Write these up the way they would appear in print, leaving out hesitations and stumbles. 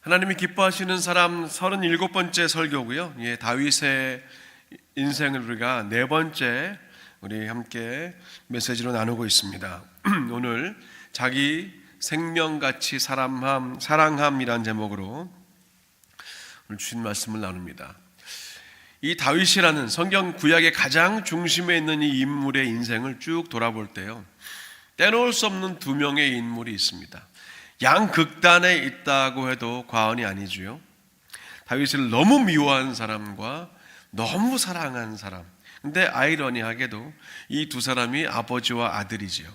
하나님이 기뻐하시는 사람 37번째 설교고요. 다윗의 인생을 우리가 네 번째 우리 함께 메시지로 있습니다. 오늘 자기 생명같이 사랑함이란 제목으로 오늘 주신 말씀을 나눕니다. 이 다윗이라는 성경 구약의 가장 중심에 있는 이 인물의 인생을 쭉 돌아볼 때요, 떼놓을 수 없는 두 명의 인물이 있습니다. 양극단에 있다고 해도 과언이 아니지요. 다윗을 너무 미워한 사람과 너무 사랑한 사람. 근데 아이러니하게도 이 두 사람이 아버지와 아들이지요.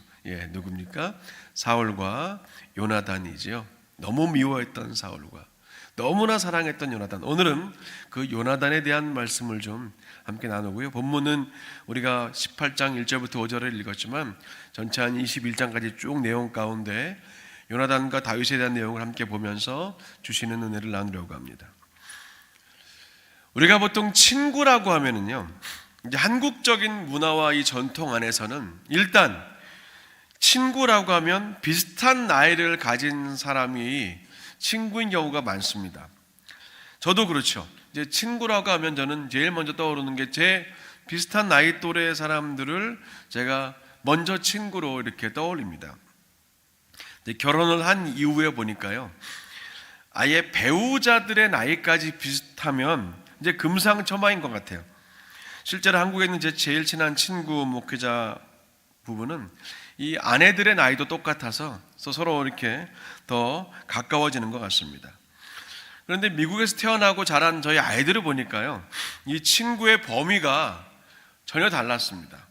누굽니까? 사울과 요나단이지요. 너무 미워했던 사울과 너무나 사랑했던 요나단. 오늘은 그 요나단에 대한 말씀을 좀 함께 나누고요. 본문은 우리가 18장 1절부터 5절을 읽었지만 전체 한 21장까지 쭉 내용 가운데 요나단과 다윗에 대한 내용을 함께 보면서 주시는 은혜를 나누려고 합니다. 우리가 보통 친구라고 하면은요, 이제 한국적인 문화와 이 전통 안에서는 일단 친구라고 하면 비슷한 나이를 가진 사람이 친구인 경우가 많습니다. 저도 그렇죠. 이제 친구라고 하면 저는 제일 먼저 떠오르는 게 제 비슷한 나이 또래 사람들을 제가 먼저 친구로 이렇게 떠올립니다. 결혼을 한 이후에 보니까요, 아예 배우자들의 나이까지 비슷하면 이제 금상첨화인 것 같아요. 실제로 한국에 있는 제 제일 친한 친구 목회자 부부는 이 아내들의 나이도 똑같아서 서로 이렇게 더 가까워지는 것 같습니다. 그런데 미국에서 태어나고 자란 저희 아이들을 보니까요, 이 친구의 범위가 전혀 달랐습니다.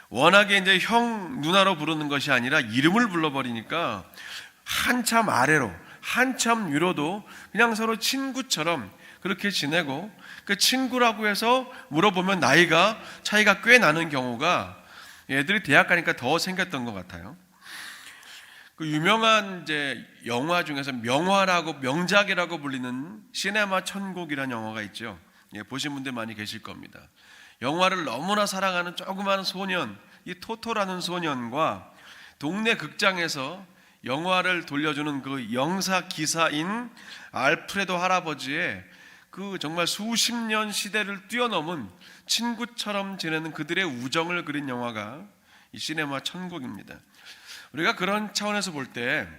워낙에 이제 형, 누나로 부르는 것이 아니라 이름을 불러버리니까 한참 아래로, 한참 위로도 그냥 서로 친구처럼 그렇게 지내고, 그 친구라고 해서 물어보면 나이가 차이가 꽤 나는 경우가 애들이 대학 가니까 더 생겼던 것 같아요. 그 유명한 이제 영화 중에서 명작이라고 불리는 시네마 천국이라는 영화가 있죠. 보신 분들 많이 계실 겁니다. 영화를 너무나 사랑하는 조그마한 소년, 이 토토라는 소년과 동네 극장에서 영화를 돌려주는 그 영사 기사인 알프레도 할아버지의 그 정말 수십 년 시대를 뛰어넘은 친구처럼 지내는 그들의 우정을 그린 영화가 이 시네마 천국입니다. 우리가 그런 차원에서 볼 때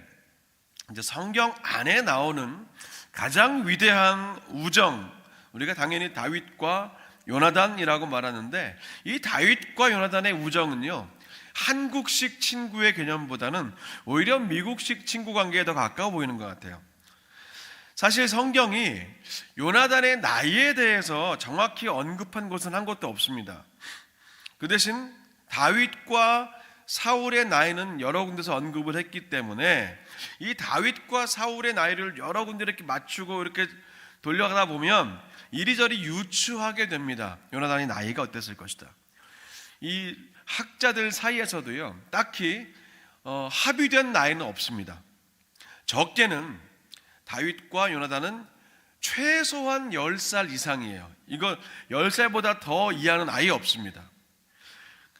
이제 성경 안에 나오는 가장 위대한 우정, 우리가 당연히 다윗과 요나단이라고 말하는데, 이 다윗과 요나단의 우정은요, 한국식 친구의 개념보다는 오히려 미국식 친구 관계에 더 가까워 보이는 것 같아요. 사실 성경이 요나단의 나이에 대해서 정확히 언급한 곳은 한 곳도 없습니다. 그 대신 다윗과 사울의 나이는 여러 군데서 언급을 했기 때문에 이 다윗과 사울의 나이를 여러 군데 이렇게 맞추고 이렇게 돌려가다 보면 이리저리 유추하게 됩니다. 요나단이 나이가 어땠을 것이다. 이 학자들 사이에서도요, 딱히 합의된 나이는 없습니다. 적게는 다윗과 요나단은 최소한 10살 이상이에요. 이거 10살보다 더 이하는 아예 없습니다.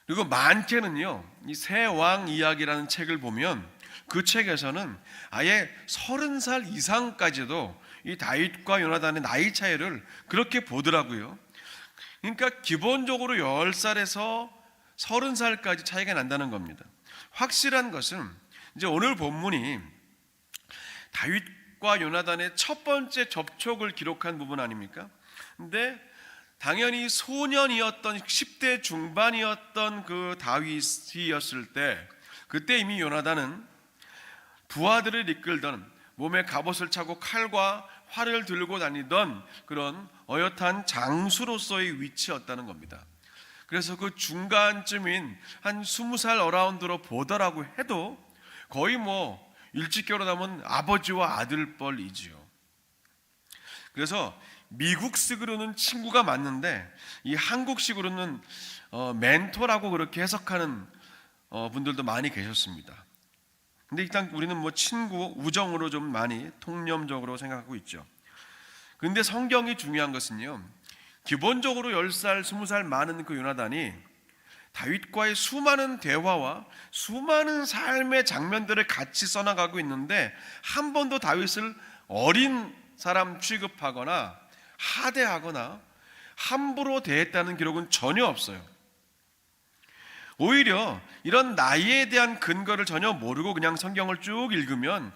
그리고 많게는요, 이 새 왕 이야기라는 책을 보면 그 책에서는 아예 30살 이상까지도 이 다윗과 요나단의 나이 차이를 그렇게 보더라고요. 그러니까 기본적으로 10살에서 30살까지 차이가 난다는 겁니다. 확실한 것은 이제 오늘 본문이 다윗과 요나단의 첫 번째 접촉을 기록한 부분 아닙니까? 근데 당연히 소년이었던 10대 중반이었던 그 다윗이었을 때, 그때 이미 요나단은 부하들을 이끌던, 몸에 갑옷을 차고 칼과 활을 들고 다니던 그런 어엿한 장수로서의 위치였다는 겁니다. 그래서 그 중간쯤인 한 20살 어라운드로 보더라고 해도 거의 일찍 결혼하면 아버지와 아들뻘이지요. 그래서 미국식으로는 친구가 맞는데 이 한국식으로는 멘토라고 그렇게 해석하는 분들도 많이 계셨습니다. 근데 일단 우리는 친구, 우정으로 좀 많이 통념적으로 생각하고 있죠. 근데 성경이 중요한 것은요, 기본적으로 10살, 20살 많은 그 요나단이 다윗과의 수많은 대화와 수많은 삶의 장면들을 같이 써나가고 있는데 한 번도 다윗을 어린 사람 취급하거나 하대하거나 함부로 대했다는 기록은 전혀 없어요. 오히려 이런 나이에 대한 근거를 전혀 모르고 그냥 성경을 쭉 읽으면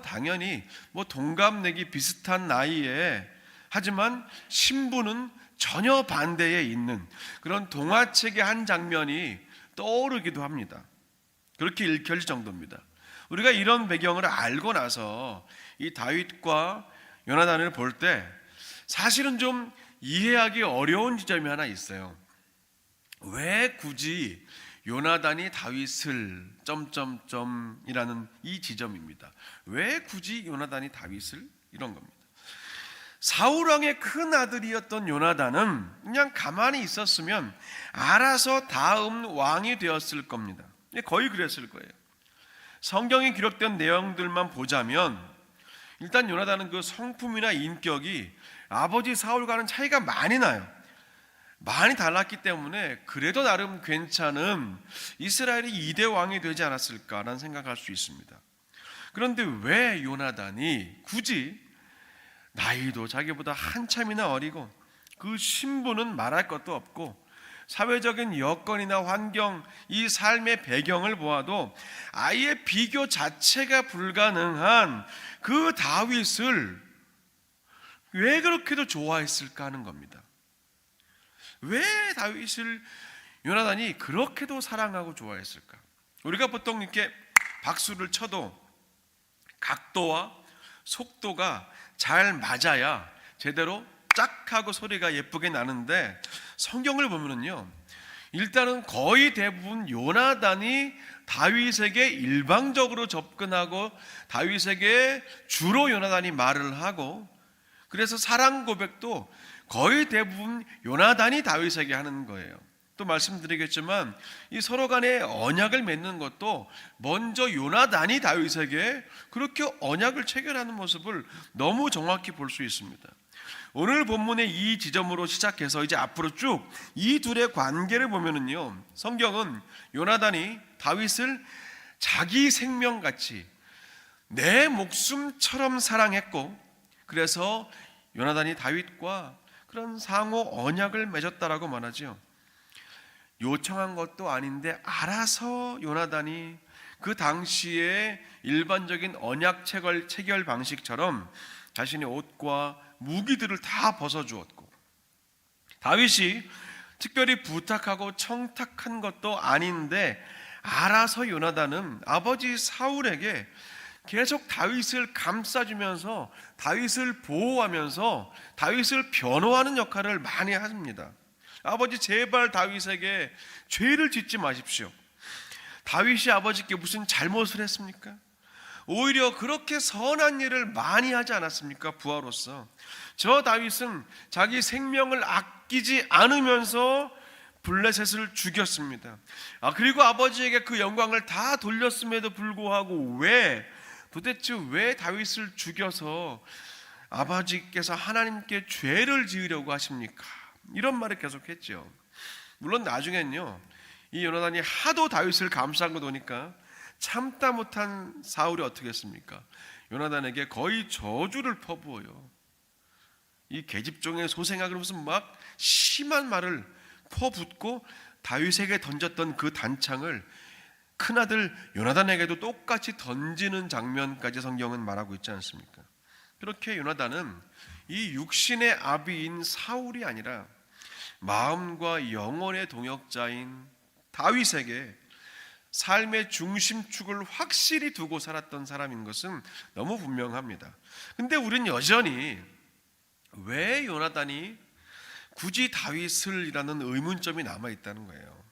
당연히 동갑내기 비슷한 나이에, 하지만 신부는 전혀 반대에 있는 그런 동화책의 한 장면이 떠오르기도 합니다. 그렇게 읽혀질 정도입니다. 우리가 이런 배경을 알고 나서 이 다윗과 요나단을 볼 때 사실은 좀 이해하기 어려운 지점이 하나 있어요. 왜 굳이 요나단이 다윗을 점점점이라는 이 지점입니다. 왜 굳이 요나단이 다윗을, 이런 겁니다. 사울왕의 큰 아들이었던 요나단은 그냥 가만히 있었으면 알아서 다음 왕이 되었을 겁니다. 거의 그랬을 거예요. 성경에 기록된 내용들만 보자면 일단 요나단은 그 성품이나 인격이 아버지 사울과는 차이가 많이 나요. 많이 달랐기 때문에 그래도 나름 괜찮은 이스라엘의 2대 왕이 되지 않았을까라는 생각할 수 있습니다. 그런데 왜 요나단이 굳이, 나이도 자기보다 한참이나 어리고 그 신분은 말할 것도 없고 사회적인 여건이나 환경, 이 삶의 배경을 보아도 아예 비교 자체가 불가능한 그 다윗을 왜 그렇게도 좋아했을까 하는 겁니다. 왜 다윗을 요나단이 그렇게도 사랑하고 좋아했을까? 우리가 보통 이렇게 박수를 쳐도 각도와 속도가 잘 맞아야 제대로 짝 하고 소리가 예쁘게 나는데, 성경을 보면은요, 일단은 거의 대부분 요나단이 다윗에게 일방적으로 접근하고 다윗에게 주로 요나단이 말을 하고, 그래서 사랑 고백도 거의 대부분 요나단이 다윗에게 하는 거예요. 또 말씀드리겠지만 이 서로 간에 언약을 맺는 것도 먼저 요나단이 다윗에게 그렇게 언약을 체결하는 모습을 너무 정확히 볼 수 있습니다. 오늘 본문의 이 지점으로 시작해서 이제 앞으로 쭉 이 둘의 관계를 보면은요, 성경은 요나단이 다윗을 자기 생명같이 내 목숨처럼 사랑했고, 그래서 요나단이 다윗과 그런 상호 언약을 맺었다라고 말하죠. 요청한 것도 아닌데 알아서 요나단이 그 당시의 일반적인 언약 체결 방식처럼 자신의 옷과 무기들을 다 벗어주었고, 다윗이 특별히 부탁하고 청탁한 것도 아닌데 알아서 요나단은 아버지 사울에게 계속 다윗을 감싸주면서 다윗을 보호하면서 다윗을 변호하는 역할을 많이 합니다. 아버지, 제발 다윗에게 죄를 짓지 마십시오. 다윗이 아버지께 무슨 잘못을 했습니까? 오히려 그렇게 선한 일을 많이 하지 않았습니까? 부하로서 저 다윗은 자기 생명을 아끼지 않으면서 블레셋을 죽였습니다. 그리고 아버지에게 그 영광을 다 돌렸음에도 불구하고 도대체 왜 다윗을 죽여서 아버지께서 하나님께 죄를 지으려고 하십니까? 이런 말을 계속했죠. 물론 나중엔요, 이 요나단이 하도 다윗을 감싸고 노니까 참다 못한 사울이 어떻게 했습니까? 요나단에게 거의 저주를 퍼부어요. 이 계집종의 소생아, 그러면서 막 심한 말을 퍼붓고 다윗에게 던졌던 그 단창을 큰아들 요나단에게도 똑같이 던지는 장면까지 성경은 말하고 있지 않습니까? 그렇게 요나단은 이 육신의 아비인 사울이 아니라 마음과 영혼의 동역자인 다윗에게 삶의 중심축을 확실히 두고 살았던 사람인 것은 너무 분명합니다. 근데 우리는 여전히 왜 요나단이 굳이 다윗을이라는 의문점이 남아있다는 거예요.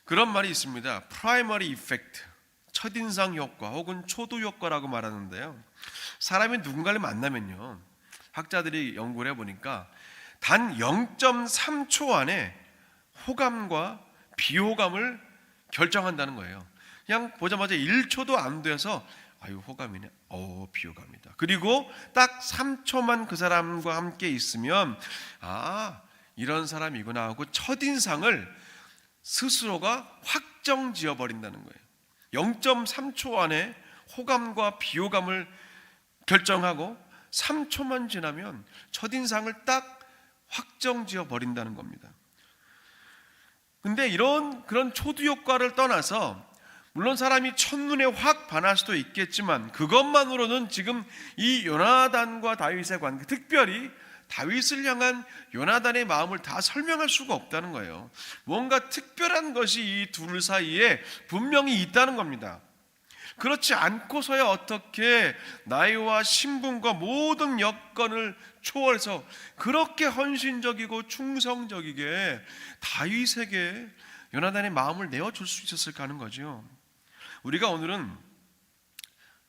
그런 말이 있습니다. 프라이머리 이펙트, 첫인상 효과 혹은 초두 효과라고 말하는데요, 사람이 누군가를 만나면요, 학자들이 연구를 해보니까 단 0.3초 안에 호감과 비호감을 결정한다는 거예요. 그냥 보자마자 1초도 안 돼서 호감이네, 비호감이다. 그리고 딱 3초만 그 사람과 함께 있으면 이런 사람이구나 하고 첫인상을 스스로가 확정 지어버린다는 거예요. 0.3초 안에 호감과 비호감을 결정하고 3초만 지나면 첫인상을 딱 확정지어 버린다는 겁니다. 근데 그런 초두 효과를 떠나서 물론 사람이 첫눈에 확 반할 수도 있겠지만 그것만으로는 지금 이 요나단과 다윗의 관계, 특별히 다윗을 향한 요나단의 마음을 다 설명할 수가 없다는 거예요. 뭔가 특별한 것이 이 둘 사이에 분명히 있다는 겁니다. 그렇지 않고서야 어떻게 나이와 신분과 모든 여건을 초월해서 그렇게 헌신적이고 충성적이게 다윗에게 요나단의 마음을 내어줄 수 있었을까 하는 거죠. 우리가 오늘은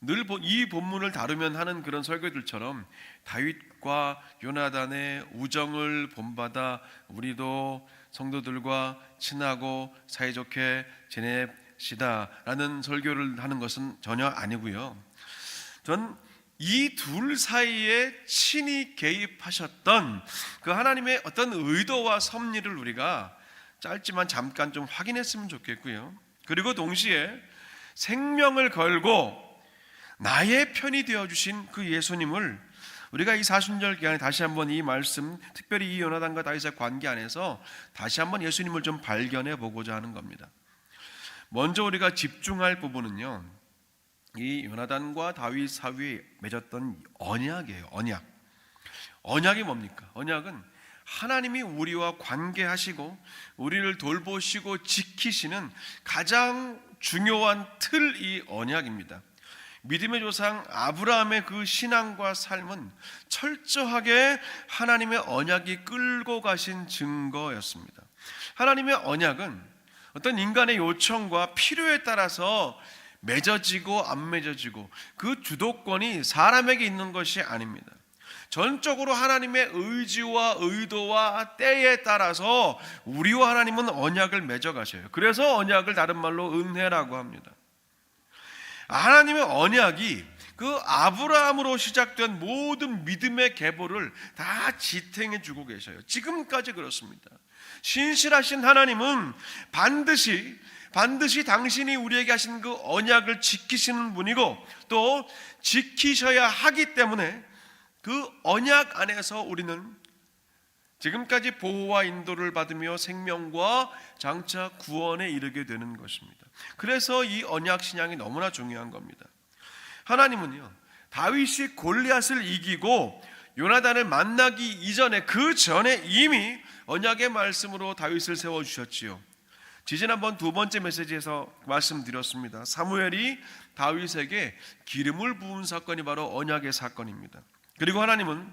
늘 이 본문을 다루면 하는 그런 설교들처럼 다윗과 요나단의 우정을 본받아 우리도 성도들과 친하고 사이좋게 지냅시다라는 설교를 하는 것은 전혀 아니고요. 전 이 둘 사이에 친히 개입하셨던 그 하나님의 어떤 의도와 섭리를 우리가 짧지만 잠깐 좀 확인했으면 좋겠고요. 그리고 동시에 생명을 걸고 나의 편이 되어주신 그 예수님을 우리가 이 사순절 기간에 다시 한번 이 말씀, 특별히 이 요나단과 다윗의 관계 안에서 다시 한번 예수님을 좀 발견해 보고자 하는 겁니다. 먼저 우리가 집중할 부분은요, 이 요나단과 다윗 사이에 맺었던 언약이에요. 언약이 뭡니까? 언약은 하나님이 우리와 관계하시고 우리를 돌보시고 지키시는 가장 중요한 틀이 언약입니다. 믿음의 조상 아브라함의 그 신앙과 삶은 철저하게 하나님의 언약이 끌고 가신 증거였습니다. 하나님의 언약은 어떤 인간의 요청과 필요에 따라서 맺어지고 안 맺어지고 그 주도권이 사람에게 있는 것이 아닙니다. 전적으로 하나님의 의지와 의도와 때에 따라서 우리와 하나님은 언약을 맺어가셔요. 그래서 언약을 다른 말로 은혜라고 합니다. 하나님의 언약이 그 아브라함으로 시작된 모든 믿음의 계보를 다 지탱해 주고 계셔요. 지금까지 그렇습니다. 신실하신 하나님은 반드시 당신이 우리에게 하신 그 언약을 지키시는 분이고 또 지키셔야 하기 때문에 그 언약 안에서 우리는 지금까지 보호와 인도를 받으며 생명과 장차 구원에 이르게 되는 것입니다. 그래서 이 언약 신앙이 너무나 중요한 겁니다. 하나님은요, 다윗이 골리앗을 이기고 요나단을 만나기 이전에 그 전에 이미 언약의 말씀으로 다윗을 세워주셨지요. 지난번 두 번째 메시지에서 말씀드렸습니다. 사무엘이 다윗에게 기름을 부은 사건이 바로 언약의 사건입니다. 그리고 하나님은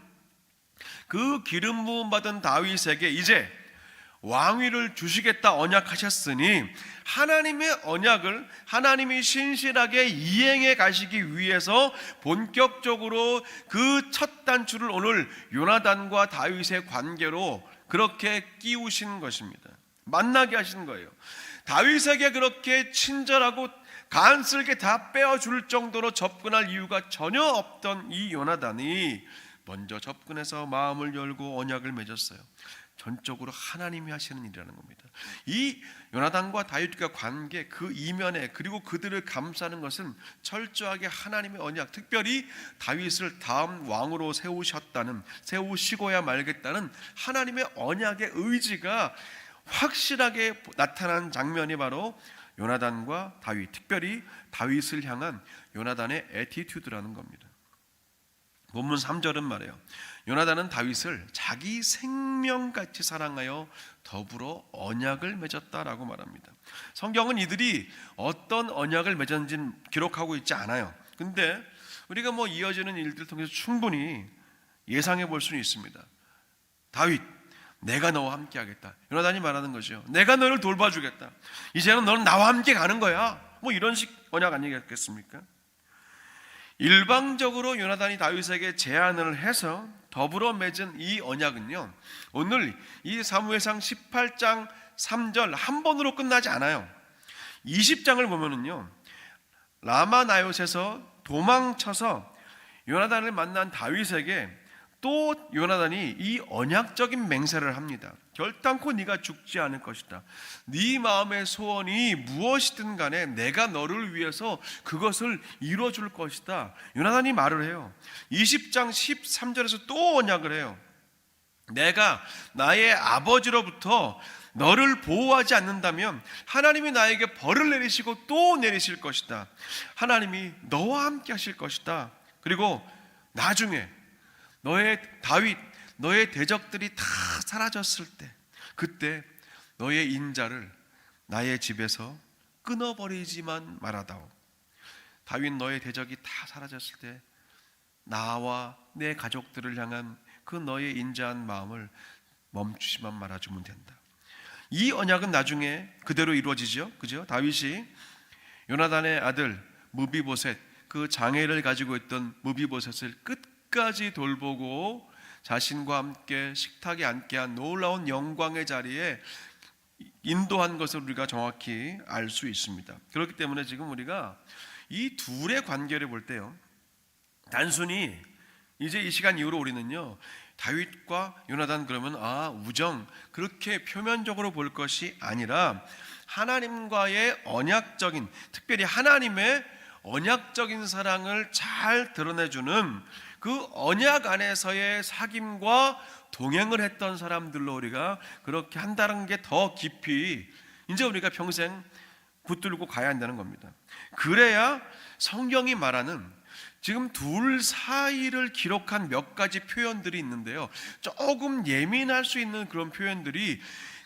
그 기름 부음 받은 다윗에게 이제 왕위를 주시겠다 언약하셨으니 하나님의 언약을 하나님이 신실하게 이행해 가시기 위해서 본격적으로 그 첫 단추를 오늘 요나단과 다윗의 관계로 그렇게 끼우신 것입니다. 만나게 하신 거예요. 다윗에게 그렇게 친절하고 간쓸게 다 빼어줄 정도로 접근할 이유가 전혀 없던 이 요나단이 먼저 접근해서 마음을 열고 언약을 맺었어요. 전적으로 하나님이 하시는 일이라는 겁니다. 이 요나단과 다윗과 관계 그 이면에 그리고 그들을 감싸는 철저하게 하나님의 언약, 특별히 다윗을 다음 왕으로 세우시고야 말겠다는 하나님의 언약의 의지가 확실하게 나타난 장면이 바로 요나단과 다윗, 특별히 다윗을 향한 요나단의 애티튜드라는 겁니다. 본문 3절은 말해요. 요나단은 다윗을 자기 생명같이 사랑하여 더불어 언약을 맺었다라고 말합니다. 성경은 이들이 어떤 언약을 맺었는지는 기록하고 있지 않아요. 근데 우리가 이어지는 일들을 통해서 충분히 예상해 볼 수는 있습니다. 다윗, 내가 너와 함께 하겠다. 요나단이 말하는 거죠. 내가 너를 돌봐주겠다. 이제는 너는 나와 함께 가는 거야. 이런 식 언약 아니겠습니까? 일방적으로 요나단이 다윗에게 제안을 해서 더불어 맺은 이 언약은요, 오늘 이 사무엘상 18장 3절 한 번으로 끝나지 않아요. 20장을 보면은요, 라마나요스에서 도망쳐서 요나단을 만난 다윗에게 또 요나단이 이 언약적인 맹세를 합니다. 결단코 네가 죽지 않을 것이다. 네 마음의 소원이 무엇이든 간에 내가 너를 위해서 그것을 이루어줄 것이다. 요나단이 말을 해요. 20장 13절에서 또 언약을 해요. 내가 나의 아버지로부터 너를 보호하지 않는다면 하나님이 나에게 벌을 내리시고 또 내리실 것이다. 하나님이 너와 함께 하실 것이다. 그리고 나중에 너의 다윗, 너의 대적들이 다 사라졌을 때, 그때 너의 인자를 나의 집에서 끊어버리지만 말아다오. 다윗 너의 대적이 다 사라졌을 때 나와 내 가족들을 향한 그 너의 인자한 마음을 멈추지만 말아주면 된다. 이 언약은 나중에 그대로 이루어지죠. 그죠? 다윗이 요나단의 아들 무비보셋, 그 장애를 가지고 있던 무비보셋을 끝까지 돌보고 자신과 함께 식탁에 앉게 한 놀라운 영광의 자리에 인도한 것을 우리가 정확히 알 수 있습니다. 그렇기 때문에 지금 우리가 이 둘의 관계를 볼 때요, 단순히 이제 이 시간 이후로 우리는요, 다윗과 요나단 그러면 우정 그렇게 표면적으로 볼 것이 아니라 하나님과의 언약적인, 특별히 하나님의 언약적인 사랑을 잘 드러내주는 그 언약 안에서의 사귐과 동행을 했던 사람들로 우리가 그렇게 한다는 게 더 깊이 이제 우리가 평생 붙들고 가야 한다는 겁니다. 그래야 성경이 말하는 지금 둘 사이를 기록한 몇 가지 표현들이 있는데요, 조금 예민할 수 있는 그런 표현들이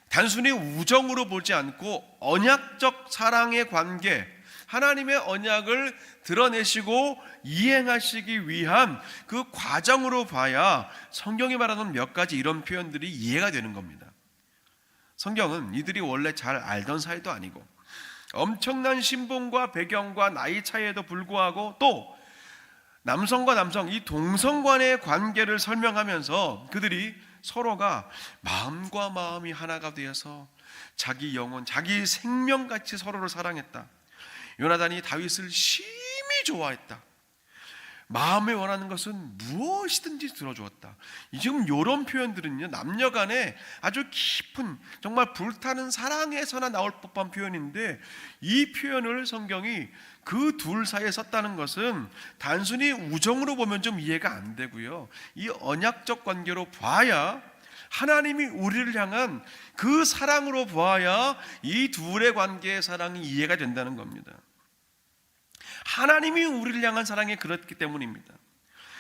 단순히 우정으로 보지 않고 언약적 사랑의 관계, 하나님의 언약을 드러내시고 이행하시기 위한 그 과정으로 봐야 성경이 말하는 몇 가지 이런 표현들이 이해가 되는 겁니다. 성경은 이들이 원래 잘 알던 사이도 아니고 엄청난 신분과 배경과 나이 차이에도 불구하고 또 남성과 남성, 이 동성간의 관계를 설명하면서 그들이 서로가 마음과 마음이 하나가 되어서 자기 영혼, 자기 생명같이 서로를 사랑했다. 요나단이 다윗을 심히 좋아했다. 마음에 원하는 것은 무엇이든지 들어주었다. 지금 이런 표현들은요, 남녀간에 아주 깊은 정말 불타는 사랑에서나 나올 법한 표현인데, 이 표현을 성경이 그 둘 사이에 썼다는 것은 단순히 우정으로 보면 좀 이해가 안 되고요, 이 언약적 관계로 봐야, 하나님이 우리를 향한 그 사랑으로 보아야 이 둘의 관계의 사랑이 이해가 된다는 겁니다. 하나님이 우리를 향한 사랑이 그렇기 때문입니다.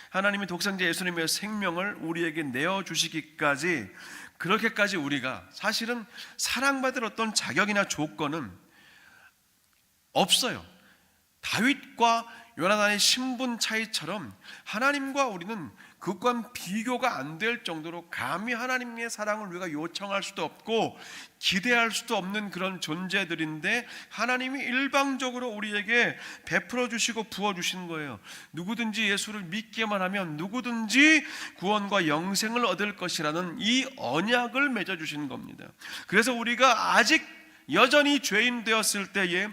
하나님이 독생자 예수님의 생명을 우리에게 내어주시기까지, 그렇게까지 우리가 사실은 사랑받을 어떤 자격이나 조건은 없어요. 다윗과 요나단의 신분 차이처럼 하나님과 우리는 그것과 비교가 안 될 정도로 감히 하나님의 사랑을 우리가 요청할 수도 없고 기대할 수도 없는 그런 존재들인데, 하나님이 일방적으로 우리에게 베풀어 주시고 부어 주신 거예요. 누구든지 예수를 믿기만 하면 누구든지 구원과 영생을 얻을 것이라는 이 언약을 맺어 주신 겁니다. 그래서 우리가 아직 여전히 죄인 되었을 때에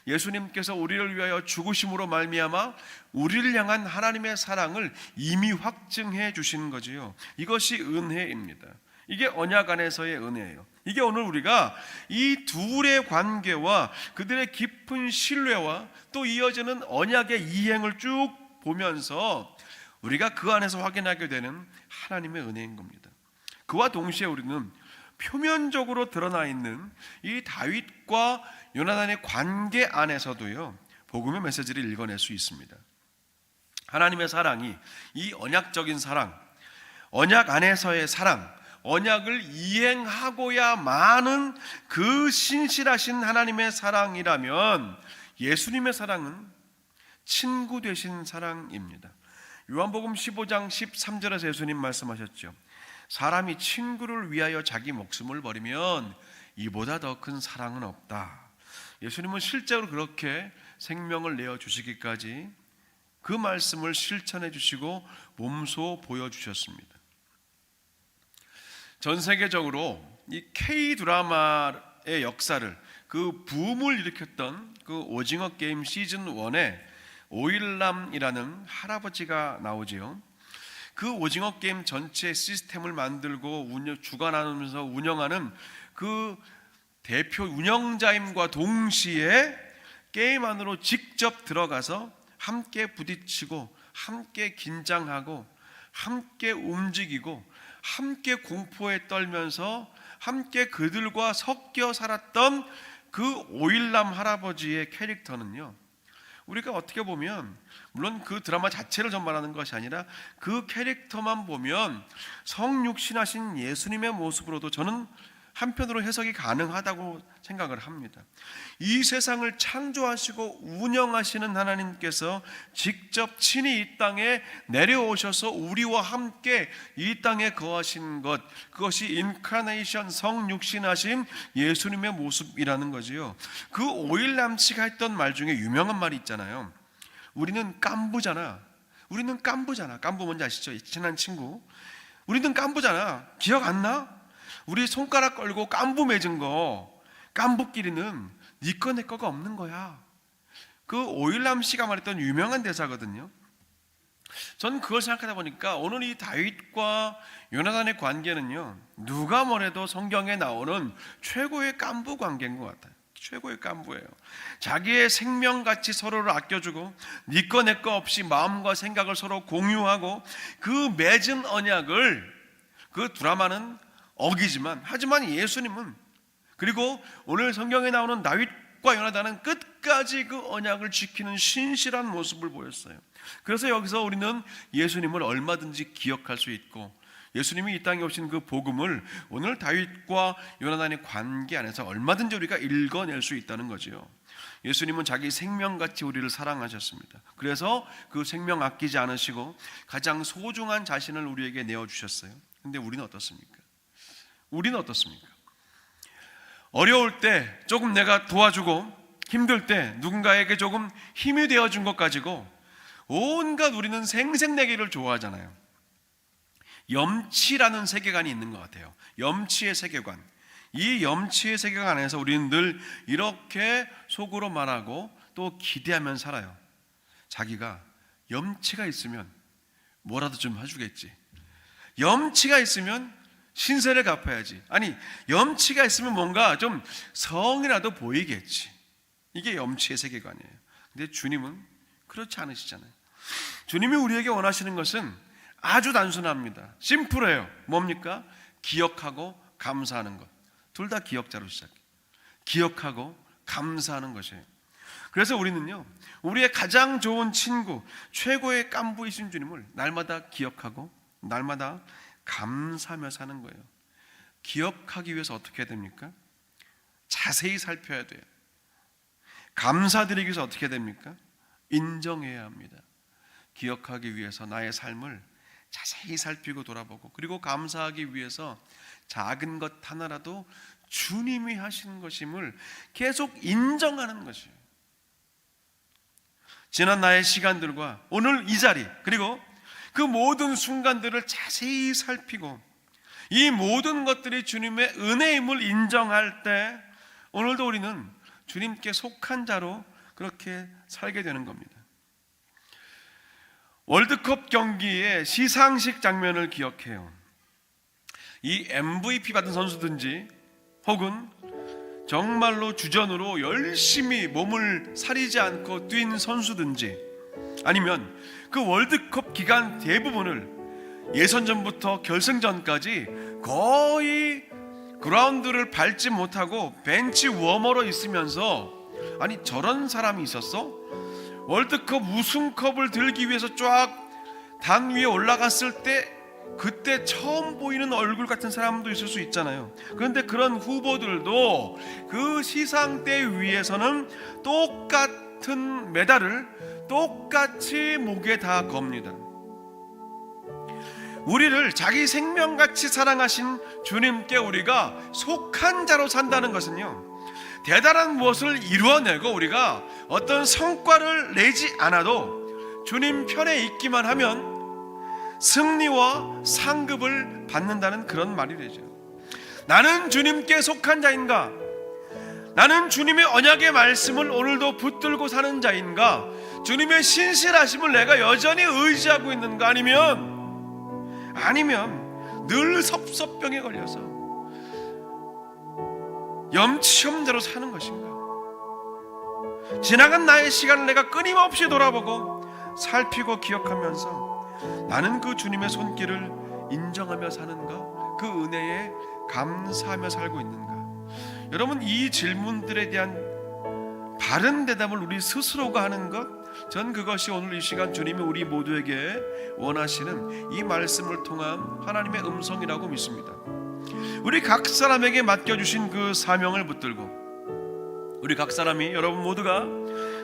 예수님께서 우리를 위하여 죽으심으로 말미암아 우리를 향한 하나님의 사랑을 이미 확증해 주신 거지요. 이것이 은혜입니다. 이게 언약 안에서의 은혜예요. 이게 오늘 우리가 이 둘의 관계와 그들의 깊은 신뢰와 또 이어지는 언약의 이행을 쭉 보면서 우리가 그 안에서 확인하게 되는 하나님의 은혜인 겁니다. 그와 동시에 우리는 표면적으로 드러나 있는 이 다윗과 요나단의 관계 안에서도요, 복음의 메시지를 읽어낼 수 있습니다. 하나님의 사랑이, 이 언약적인 사랑, 언약 안에서의 사랑, 언약을 이행하고야 마는 그 신실하신 하나님의 사랑이라면, 예수님의 사랑은 친구 되신 사랑입니다. 요한복음 15장 13절에서 예수님 말씀하셨죠. 사람이 친구를 위하여 자기 목숨을 버리면 이보다 더 큰 사랑은 없다. 예수님은 실제로 그렇게 생명을 내어주시기까지 그 말씀을 실천해 주시고 몸소 보여주셨습니다. 전 세계적으로 이 K-드라마의 역사를, 그 붐을 일으켰던 그 오징어 게임 시즌 1에 오일남이라는 할아버지가 나오지요. 그 오징어 게임 전체 시스템을 만들고 주관하면서 운영하는 그 대표 운영자임과 동시에 게임 안으로 직접 들어가서 함께 부딪히고 함께 긴장하고 함께 움직이고 함께 공포에 떨면서 함께 그들과 섞여 살았던 그 오일남 할아버지의 캐릭터는요, 우리가 어떻게 보면 물론 그 드라마 자체를 전말하는 것이 아니라 그 캐릭터만 보면 성육신하신 예수님의 모습으로도 저는 한편으로 해석이 가능하다고 생각을 합니다. 이 세상을 창조하시고 운영하시는 하나님께서 직접 친히 이 땅에 내려오셔서 우리와 함께 이 땅에 거하신 것, 그것이 인카네이션, 성육신하신 예수님의 모습이라는 거지요. 그 오일남치가 했던 말 중에 유명한 말이 있잖아요. 우리는 깐부잖아. 깐부 뭔지 아시죠? 친한 친구. 우리는 깐부잖아. 기억 안 나? 우리 손가락 걸고 깐부 맺은 거, 깐부끼리는 네 거 내 거가 없는 거야. 그 오일남 씨가 말했던 유명한 대사거든요. 전 그걸 생각하다 보니까 오늘 이 다윗과 요나단의 관계는요, 누가 뭐래도 성경에 나오는 최고의 깐부 관계인 것 같아요. 최고의 깐부예요. 자기의 생명같이 서로를 아껴주고 네 거 내 거 없이 마음과 생각을 서로 공유하고 그 맺은 언약을, 그 드라마는 어기지만, 하지만 예수님은, 그리고 오늘 성경에 나오는 다윗과 요나단은 끝까지 그 언약을 지키는 신실한 모습을 보였어요. 그래서 여기서 우리는 예수님을 얼마든지 기억할 수 있고, 예수님이 이 땅에 오신 그 복음을 오늘 다윗과 요나단의 관계 안에서 얼마든지 우리가 읽어낼 수 있다는 거죠. 예수님은 자기 생명같이 우리를 사랑하셨습니다. 그래서 그 생명 아끼지 않으시고 가장 소중한 자신을 우리에게 내어주셨어요. 근데 우리는 어떻습니까? 어려울 때 조금 내가 도와주고 힘들 때 누군가에게 조금 힘이 되어준 것 가지고 온갖 우리는 생색내기를 좋아하잖아요. 염치라는 세계관이 있는 것 같아요. 염치의 세계관. 이 염치의 세계관 안에서 우리는 늘 이렇게 속으로 말하고 또 기대하면 살아요. 자기가 염치가 있으면 뭐라도 좀 해주겠지. 염치가 있으면 신세를 갚아야지. 아니, 염치가 있으면 뭔가 좀 성이라도 보이겠지. 이게 염치의 세계관이에요. 근데 주님은 그렇지 않으시잖아요. 주님이 우리에게 원하시는 것은 아주 단순합니다. 심플해요. 뭡니까? 기억하고 감사하는 것. 둘 다 기억자로 시작해요. 기억하고 감사하는 것이에요. 그래서 우리는요, 우리의 가장 좋은 친구, 최고의 깐부이신 주님을 날마다 기억하고 날마다 감사하며 사는 거예요. 기억하기 위해서 어떻게 해야 됩니까? 자세히 살펴야 돼요. 감사드리기 위해서 어떻게 해야 됩니까? 인정해야 합니다. 기억하기 위해서 나의 삶을 자세히 살피고 돌아보고, 그리고 감사하기 위해서 작은 것 하나라도 주님이 하신 것임을 계속 인정하는 것이에요. 지난 나의 시간들과 오늘 이 자리, 그리고 그 모든 순간들을 자세히 살피고 이 모든 것들이 주님의 은혜임을 인정할 때 오늘도 우리는 주님께 속한 자로 그렇게 살게 되는 겁니다. 월드컵 경기의 시상식 장면을 기억해요. 이 MVP 받은 선수든지 혹은 정말로 주전으로 열심히 몸을 사리지 않고 뛴 선수든지, 아니면 그 월드컵 기간 대부분을 예선전부터 결승전까지 거의 그라운드를 밟지 못하고 벤치 워머로 있으면서, 아니 저런 사람이 있었어? 월드컵 우승컵을 들기 위해서 쫙 단 위에 올라갔을 때 그때 처음 보이는 얼굴 같은 사람도 있을 수 있잖아요. 그런데 그런 후보들도 그 시상대 위에서는 똑같은 메달을 똑같이 목에 다 겁니다. 우리를 자기 생명같이 사랑하신 주님께 우리가 속한 자로 산다는 것은요, 대단한 무엇을 이루어내고 우리가 어떤 성과를 내지 않아도 주님 편에 있기만 하면 승리와 상급을 받는다는 그런 말이 되죠. 나는 주님께 속한 자인가? 나는 주님의 언약의 말씀을 오늘도 붙들고 사는 자인가? 주님의 신실하심을 내가 여전히 의지하고 있는가? 아니면 아니면 늘 섭섭병에 걸려서 염치없는 사는 것인가? 지나간 나의 시간을 내가 끊임없이 돌아보고 살피고 기억하면서 나는 그 주님의 손길을 인정하며 사는가? 그 은혜에 감사하며 살고 있는가? 여러분, 이 질문들에 대한 바른 대답을 우리 스스로가 하는 것, 전 그것이 오늘 이 시간 주님이 우리 모두에게 원하시는 이 말씀을 통한 하나님의 음성이라고 믿습니다. 우리 각 사람에게 맡겨주신 그 사명을 붙들고 우리 각 사람이, 여러분 모두가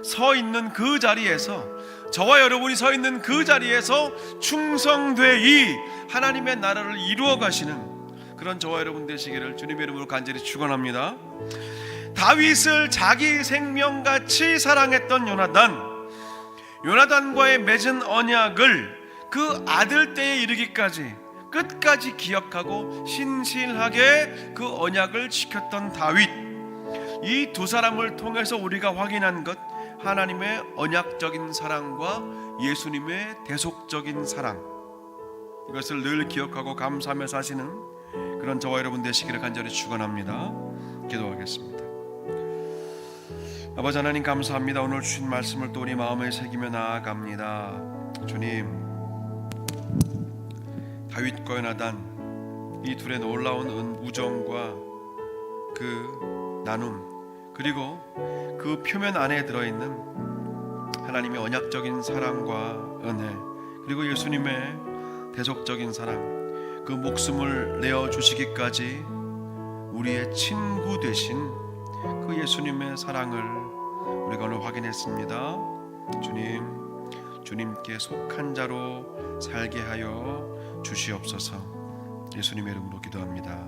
서 있는 그 자리에서, 저와 여러분이 서 있는 그 자리에서 충성되이 하나님의 나라를 이루어 가시는 그런 저와 여러분 되시기를 주님의 이름으로 간절히 축원합니다. 다윗을 자기 생명같이 사랑했던 요나단과의 맺은 언약을 그 아들 때에 이르기까지 끝까지 기억하고 신실하게 그 언약을 지켰던 다윗, 이 두 사람을 통해서 우리가 확인한 것, 하나님의 언약적인 사랑과 예수님의 대속적인 사랑, 이것을 늘 기억하고 감사하며 사시는 그런 저와 여러분 되시기를 간절히 축원합니다. 기도하겠습니다. 아버지 하나님, 감사합니다. 오늘 주신 말씀을 또 우리 마음에 새기며 나아갑니다. 주님, 다윗과 요나단, 이 둘의 놀라운 우정과 그 나눔, 그리고 그 표면 안에 들어있는 하나님의 언약적인 사랑과 은혜, 그리고 예수님의 대속적인 사랑, 그 목숨을 내어주시기까지 우리의 친구 되신 그 예수님의 사랑을 우리가 오늘 확인했습니다. 주님, 주님께 속한 자로 살게 하여 주시옵소서. 예수님의 이름으로 기도합니다.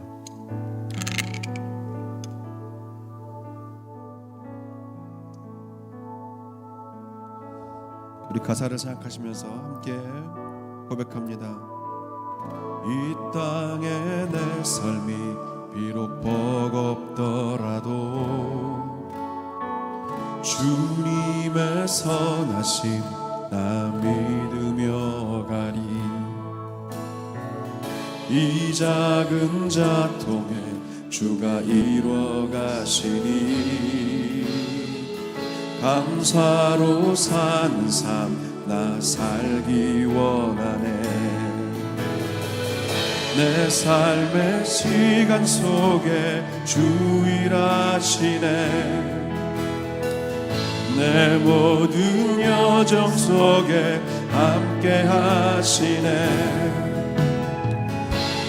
우리 가사를 생각하시면서 함께 고백합니다. 이 땅에 내 삶이 비록 버겁더라도 주님의 선하심 나 믿으며 가리. 이 작은 자통에 주가 이루어 가시니 감사로 사는 삶 나 살기 원하네. 내 삶의 시간 속에 주 일하시네. 내 모든 여정 속에 함께 하시네.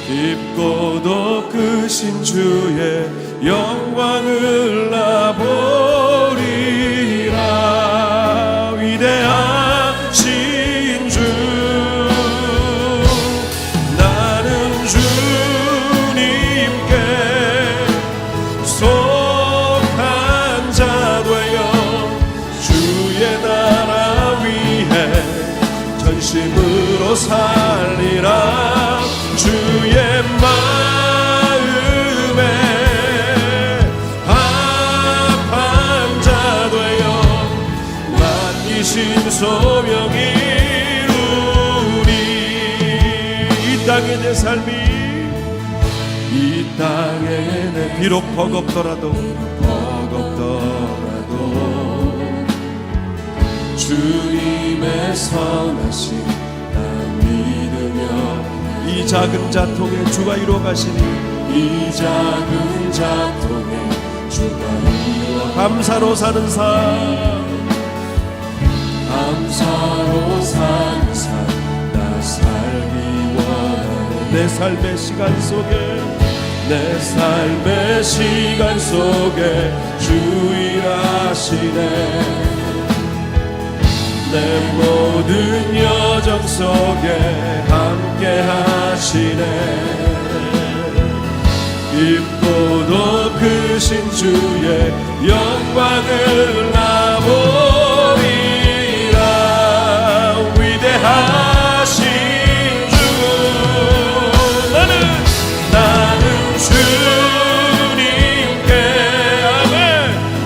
깊고도 크신 주의 영광을 나 보리라. 위대하신 주, 나는 주님께 속한 자 되어 주의 나라 위해 전심으로 살리라. 주의 마음에 합한 자 되어 맡기신 소명 이루리. 이 땅에 내 삶이, 이 땅에 내 비록 버겁더라도 주님의 선하심 나 믿으며 이 작은 자통에 주가 이루어 가시니 이 작은 자통에 주가 이루어 감사로 사는 삶, 감사로 사는 삶 나 살기 원하네. 내 삶의 시간 속에, 내 삶의 시간 속에 주 일하시네. 내 모든 여정 속에 함께 하시네. 깊고도 크신 주의 영광을 나 보리라. 위대하신 주, 나는 주님께 아멘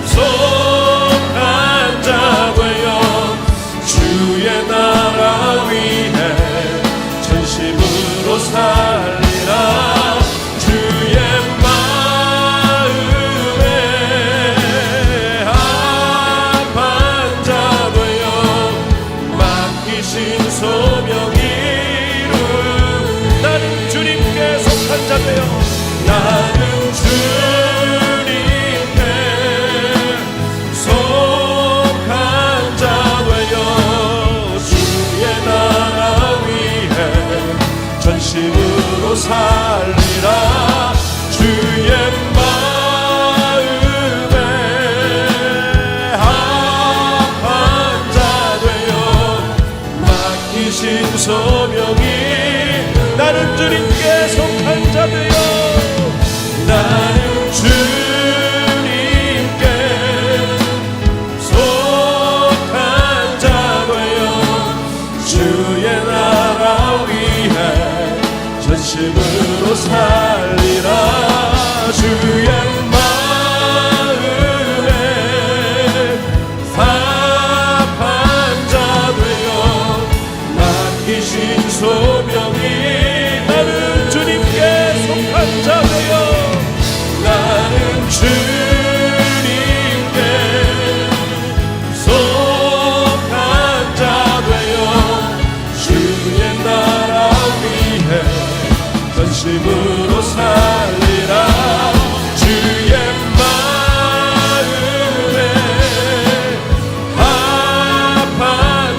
속한 자 되어 주의 나라 위해 전심으로 진심으로 살리라. 주의 마음에 합한 자 되어 맡기신 소명 이루. 나는 주님께 속한 자 되어, 나는 주님께 속한 자 되어 주의 나라 위해 전심으로 살리라. 주의 마음에 합한 자 되어 맡기신 소명이. 나는 주님께 속한 자 되어, 나는 주님께 속한 자 되어 주의 나라 위해 전심으로 살리라. 주의 마음에 합한 자 되어 맡기신 소명이. 나는 주님께 속한 자 되어, 나는 주님께 속한 자 되어 주의 나라 위해 전심으로 살리라. 주의 마음에 합한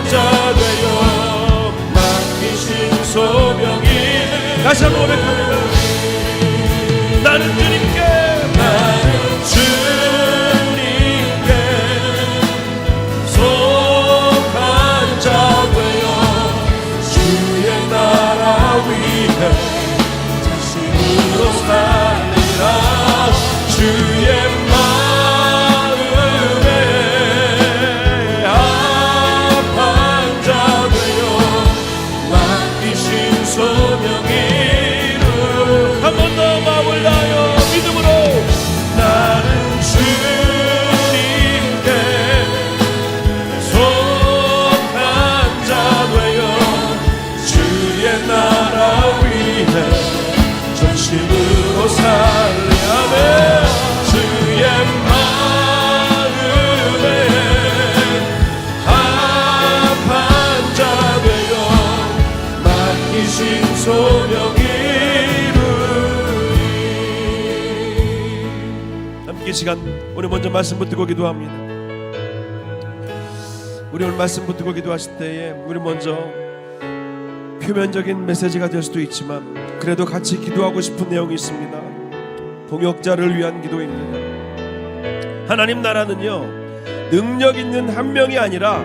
자 되어 맡기신 소명이. 다시 한번 고백합니다. 나는 주님께, 나는 주님께 속한 자 되어 주의 나라 위해 전심으로 살리라. 주의 마음에 합한 자 되어 맡기신 소명이. 한 번 더 마음을 다하여 믿음으로, 나는 주님께 속한 자 되어 주의 나라 위해 전심으로 살리아며. 주의 마음에 합한 자 되어 맡기신 소명이. 이 시간 오늘 먼저 말씀 붙들고 기도합니다. 우리 오늘 말씀 붙들고 기도하실 때에 우리 먼저 표면적인 메시지가 될 수도 있지만 그래도 같이 기도하고 싶은 내용이 있습니다. 동역자를 위한 기도입니다. 하나님 나라는요, 능력 있는 한 명이 아니라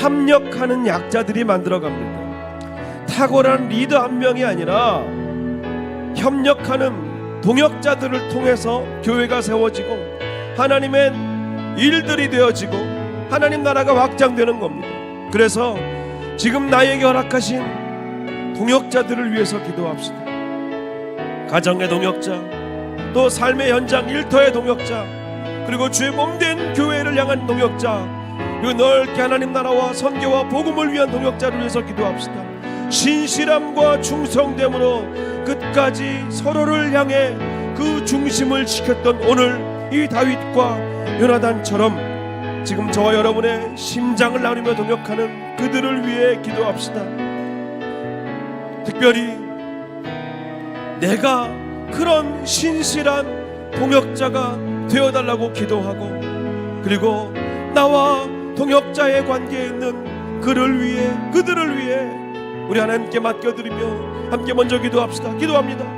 합력하는 약자들이 만들어갑니다. 탁월한 리더 한 명이 아니라 협력하는 동역자들을 통해서 교회가 세워지고 하나님의 일들이 되어지고 하나님 나라가 확장되는 겁니다. 그래서 지금 나에게 허락하신 동역자들을 위해서 기도합시다. 가정의 동역자, 또 삶의 현장 일터의 동역자, 그리고 주의 몸된 교회를 향한 동역자, 그리고 넓게 하나님 나라와 선교와 복음을 위한 동역자를 위해서 기도합시다. 신실함과 충성됨으로 끝까지 서로를 향해 그 중심을 지켰던 오늘 이 다윗과 요나단처럼 지금 저와 여러분의 심장을 나누며 동역하는 그들을 위해 기도합시다. 특별히 내가 그런 신실한 동역자가 되어달라고 기도하고, 그리고 나와 동역자의 관계에 있는 그를 위해, 그들을 위해 우리 하나님께 맡겨드리며 함께 먼저 기도합시다. 기도합니다.